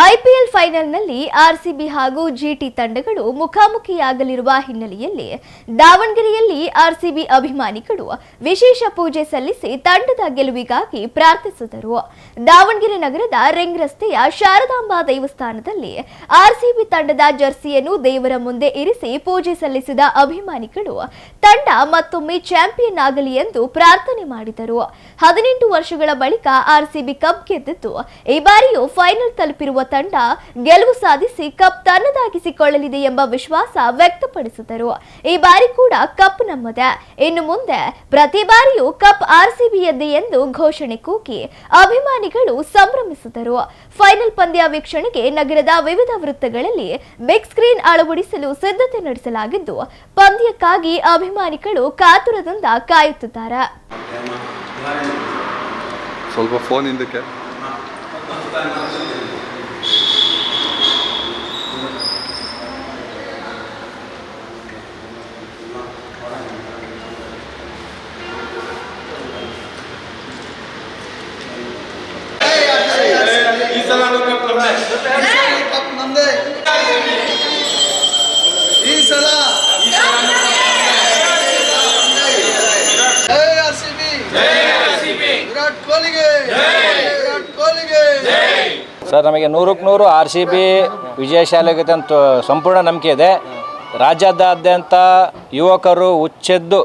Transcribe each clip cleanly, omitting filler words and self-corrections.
IPL ಫೈನಲ್ನಲ್ಲಿ RCB ಹಾಗೂ ಜಿಟಿ ತಂಡಗಳು ಮುಖಾಮುಖಿಯಾಗಲಿರುವ ಹಿನ್ನೆಲೆಯಲ್ಲಿ ದಾವಣಗೆರೆಯಲ್ಲಿ ಆರ್ಸಿಬಿ ಅಭಿಮಾನಿಗಳು ವಿಶೇಷ ಪೂಜೆ ಸಲ್ಲಿಸಿ ತಂಡದ ಗೆಲುವಿಗಾಗಿ ಪ್ರಾರ್ಥಿಸಿದರು. ದಾವಣಗೆರೆ ನಗರದ ರಿಂಗ್ ರಸ್ತೆಯ ಶಾರದಾಂಬಾ ದೇವಸ್ಥಾನದಲ್ಲಿ ಆರ್ಸಿಬಿ ತಂಡದ ಜರ್ಸಿಯನ್ನು ದೇವರ ಮುಂದೆ ಇರಿಸಿ ಪೂಜೆ ಸಲ್ಲಿಸಿದ ಅಭಿಮಾನಿಗಳು ತಂಡ ಮತ್ತೊಮ್ಮೆ ಚಾಂಪಿಯನ್ ಆಗಲಿ ಎಂದು ಪ್ರಾರ್ಥನೆ ಮಾಡಿದರು. 18 ವರ್ಷಗಳ ಬಳಿಕ ಆರ್ಸಿಬಿ ಕಪ್ ಗೆದ್ದಿದ್ದು ಈ ಬಾರಿಯೂ ಫೈನಲ್ ತಲುಪಿರುವ ತಂಡ ಗೆಲುವು ಸಾಧಿಸಿ ಕಪ್ ತನ್ನದಾಗಿಸಿಕೊಳ್ಳಲಿದೆ ಎಂಬ ವಿಶ್ವಾಸ ವ್ಯಕ್ತಪಡಿಸಿದರು. ಈ ಬಾರಿ ಕೂಡ ಕಪ್ ನಮ್ಮದೇ, ಇನ್ನು ಮುಂದೆ ಪ್ರತಿ ಬಾರಿಯೂ ಕಪ್ ಆರ್ಸಿಬಿಯದ್ದೇ ಎಂದು ಘೋಷಣೆ ಕೂಗಿ ಅಭಿಮಾನಿಗಳು ಸಂಭ್ರಮಿಸಿದರು. ಫೈನಲ್ ಪಂದ್ಯ ವೀಕ್ಷಣೆಗೆ ನಗರದ ವಿವಿಧ ವೃತ್ತಗಳಲ್ಲಿ ಬಿಗ್ ಸ್ಕ್ರೀನ್ ಅಳವಡಿಸಲು ಸಿದ್ಧತೆ ನಡೆಸಲಾಗಿದ್ದು ಪಂದ್ಯಕ್ಕಾಗಿ ಅಭಿಮಾನಿಗಳು ಕಾತುರದಿಂದ ಕಾಯುತ್ತಿದ್ದಾರೆ. ಸ್ವಲ್ಪ ಫೋನ್ ಹಿಂದಕ್ಕೆ. ಈ ಸಲ ವಿರಾಟ್ ಕೊಹ್ಲಿಗೆ ಸರ್, ನಮಗೆ 100ಕ್ಕೆ 100 ಆರ್ಸಿಬಿ ವಿಜಯಶಾಲಿಯಾಗುತ್ತೆ ಅಂತ ಸಂಪೂರ್ಣ ನಂಬಿಕೆ ಇದೆ. ರಾಜ್ಯಾದ್ಯಂತ ಯುವಕರು ಹುಚ್ಚೆದ್ದು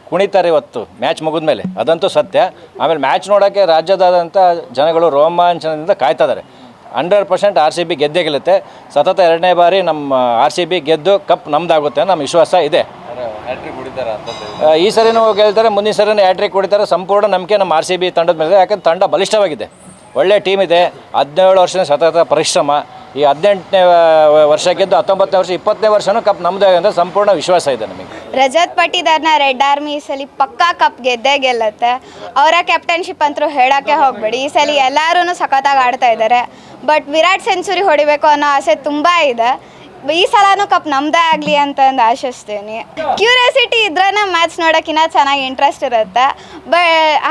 ಕುಣಿತಾರೆ ಇವತ್ತು ಮ್ಯಾಚ್ ಮುಗಿದ ಮೇಲೆ, ಅದಂತೂ ಸತ್ಯ. ಆಮೇಲೆ ಮ್ಯಾಚ್ ನೋಡೋಕ್ಕೆ ರಾಜ್ಯದಾದ್ಯಂತ ಜನಗಳು ರೋಮಾಂಚನದಿಂದ ಕಾಯ್ತಾ ಇದ್ದಾರೆ. 100% ಆರ್ಸಿಬಿ ಗೆದ್ದೇ ಗೆಲ್ಲುತ್ತೆ. ಸತತ 2ನೇ ಬಾರಿ ನಮ್ಮ ಆರ್ಸಿಬಿ ಗೆದ್ದು ಕಪ್ ನಮ್ದಾಗುತ್ತೆ ನಮ್ಮ ವಿಶ್ವಾಸ ಇದೆ. ಈ ಸರಿನೂ ಗೆಲ್ತಾರೆ, ಮುಂದಿನ ಸರಿನೂ ಹ್ಯಾಟ್ರಿಕ್ ಹೊಡಿತಾರೆ. ಸಂಪೂರ್ಣ ನಂಬಿಕೆ ನಮ್ಮ ಆರ್ಸಿಬಿ ತಂಡದ ಮೇಲೆ, ಯಾಕಂದ್ರೆ ತಂಡ ಬಲಿಷ್ಠವಾಗಿದೆ, ಒಳ್ಳೆ ಟೀಮ್ ಇದೆ. 17 ವರ್ಷದ ಸತತ ಪರಿಶ್ರಮ. ಈ 18ನೇ ವರ್ಷ ಗೆದ್ದು 19ನೇ ವರ್ಷ 20ನೇ ವರ್ಷನೂ ಕಪ್ ನಮ್ಮದೇ ಅಂತ ಸಂಪೂರ್ಣ ವಿಶ್ವಾಸ ಇದೆ ನಮಗೆ. ರಜತ್ ಪಟ್ಟಿದಾರ್ನ ರೆಡ್ ಆರ್ಮಿ ಈ ಸಲ ಪಕ್ಕಾ ಕಪ್ ಗೆದ್ದೇ ಗೆಲ್ಲುತ್ತೆ. ಅವರ ಕ್ಯಾಪ್ಟನ್ಶಿಪ್ ಅಂತೂ ಹೇಳೋಕ್ಕೆ ಹೋಗಬೇಡಿ. ಈ ಸಲ ಎಲ್ಲರೂ ಸಖತ್ತಾಗಿ ಆಡ್ತಾ ಇದ್ದಾರೆ. ಬಟ್ ವಿರಾಟ್ ಸೆಂಚುರಿ ಹೊಡಿಬೇಕು ಅನ್ನೋ ಆಸೆ ತುಂಬ ಇದೆ. ಈ ಸಲನೂ ಕಪ್ ನಮ್ಮದೇ ಆಗಲಿ ಅಂತಂದು ಆಶಿಸ್ತೀನಿ. ಕ್ಯೂರಿಯಾಸಿಟಿ ಇದ್ರೇ ಮ್ಯಾಚ್ ನೋಡೋಕ್ಕಿಂತ ಚೆನ್ನಾಗಿ ಇಂಟ್ರೆಸ್ಟ್ ಇರುತ್ತೆ.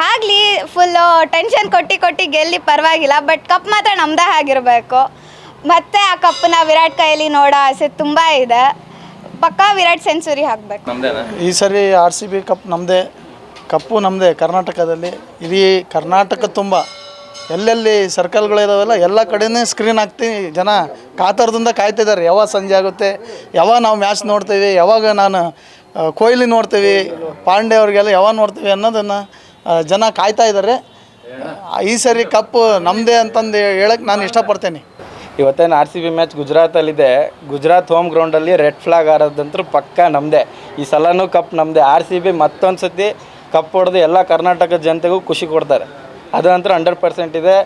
ಆಗಲಿ ಫುಲ್ಲು ಟೆನ್ಷನ್ ಕೊಟ್ಟು ಗೆಲ್ಲಿ ಪರವಾಗಿಲ್ಲ, ಬಟ್ ಕಪ್ ಮಾತ್ರ ನಮ್ಮದೇ ಆಗಿರಬೇಕು. ಮತ್ತು ಆ ಕಪ್ಪನ್ನ ವಿರಾಟ್ ಕೈಯಲ್ಲಿ ನೋಡೋ ಆಸೆ ತುಂಬ ಇದೆ. ಪಕ್ಕಾ ವಿರಾಟ್ ಸೆಂಚುರಿ ಹಾಕಬೇಕು. ಈ ಸರಿ ಆರ್ಸಿಬಿ ಕಪ್ ನಮ್ಮದೇ, ಕಪ್ಪು ನಮ್ಮದೇ. ಕರ್ನಾಟಕದಲ್ಲಿ ಇಡೀ ಕರ್ನಾಟಕ ತುಂಬ ಎಲ್ಲೆಲ್ಲಿ ಸರ್ಕಲ್ಗಳಿದಾವೆಲ್ಲ ಎಲ್ಲ ಕಡೆಯೇ ಸ್ಕ್ರೀನ್ ಹಾಕ್ತೀವಿ. ಜನ ಕಾತರದಿಂದ ಕಾಯ್ತಿದ್ದಾರೆ, ಯಾವಾಗ ಸಂಜೆ ಆಗುತ್ತೆ, ಯಾವಾಗ ನಾವು ಮ್ಯಾಚ್ ನೋಡ್ತೀವಿ, ಯಾವಾಗ ನಾನು ಕೊಹ್ಲಿ ನೋಡ್ತೀವಿ, ಪಾಂಡೆ ಅವ್ರಿಗೆಲ್ಲ ಯಾವಾಗ ನೋಡ್ತೀವಿ ಅನ್ನೋದನ್ನು ಜನ ಕಾಯ್ತಾ ಇದ್ದಾರೆ. ಈ ಸರಿ ಕಪ್ಪು ನಮ್ಮದೇ ಅಂತಂದು ಹೇಳಕ್ಕೆ ನಾನು ಇಷ್ಟಪಡ್ತೇನೆ. ಇವತ್ತೇನು ಆರ್-ಸಿ-ಬಿ ಮ್ಯಾಚ್ ಗುಜರಾತಲ್ಲಿದೆ. ಗುಜರಾತ್ ಹೋಮ್ ಗ್ರೌಂಡಲ್ಲಿ ರೆಡ್ ಫ್ಲಾಗ್ ಆಡೋದಂತೂ ಪಕ್ಕಾ ನಮ್ಮದೇ. ಈ ಸಲನೂ ಕಪ್ ನಮ್ಮದೇ. ಆರ್-ಸಿ-ಬಿ ಮತ್ತೊಂದು ಸತಿ ಕಪ್ ಹೊಡೆದು ಎಲ್ಲ ಕರ್ನಾಟಕ ಜನತೆಗೂ ಖುಷಿ ಕೊಡ್ತಾರೆ. ಅದು ನಂತರ 100% ಇದೆ.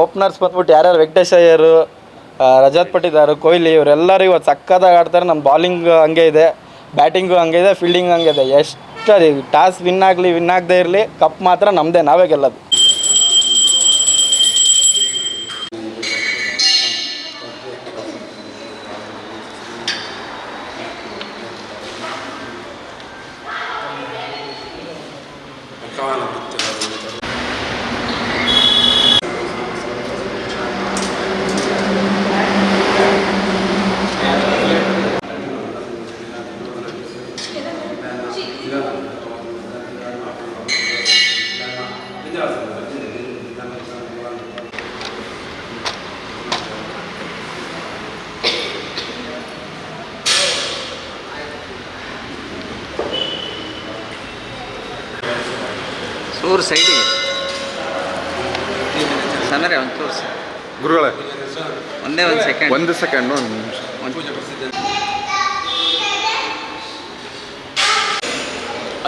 ಓಪನರ್ಸ್ ಬಂದ್ಬಿಟ್ಟು ಯಾರ್ಯಾರು ವೆಂಕಟೇಶ್ ಅಯ್ಯರು, ರಜತ್ ಪಟ್ಟಿದಾರು, ಕೊಹ್ಲಿ ಇವರೆಲ್ಲರೂ ಇವತ್ತು ಸಕ್ಕತ್ತಾಗಿ ಆಡ್ತಾರೆ. ನಮ್ಮ ಬಾಲಿಂಗ್ ಹಂಗೆ ಇದೆ, ಬ್ಯಾಟಿಂಗು ಹಂಗೆ ಇದೆ, ಫೀಲ್ಡಿಂಗ್ ಹಂಗೆ ಇದೆ. ಎಷ್ಟು ಟಾಸ್ ವಿನ್ ಆಗದೇ ಇರಲಿ, ಕಪ್ ಮಾತ್ರ ನಮ್ಮದೇ, ನಾವೇ ಗೆಲ್ಲೋದು. ಚೂರು ಸೈಡಿಗೆ ಸಣ್ಣರೇ ಒಂದು ತೋರಿಸಿ ಗುರುಗಳೇ, ಒಂದೇ ಒಂದು ಸೆಕೆಂಡ್ ಒಂದು ನಿಮಿಷ.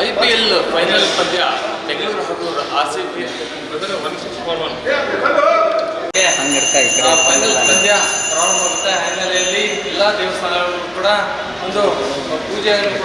IPL ಫೈನಲ್ ಪಂದ್ಯ ಬೆಂಗಳೂರು ಹಾಗೂ ಆರ್ಸಿಬಿ ಫೈನಲ್ ಪಂದ್ಯ ಪ್ರಾರಂಭವಾಗುತ್ತೆ. ಹಿನ್ನೆಲೆಯಲ್ಲಿ ಎಲ್ಲ ದೇವಸ್ಥಾನಗಳು ಕೂಡ ಒಂದು ಪೂಜೆಯನ್ನು ಕೂಡ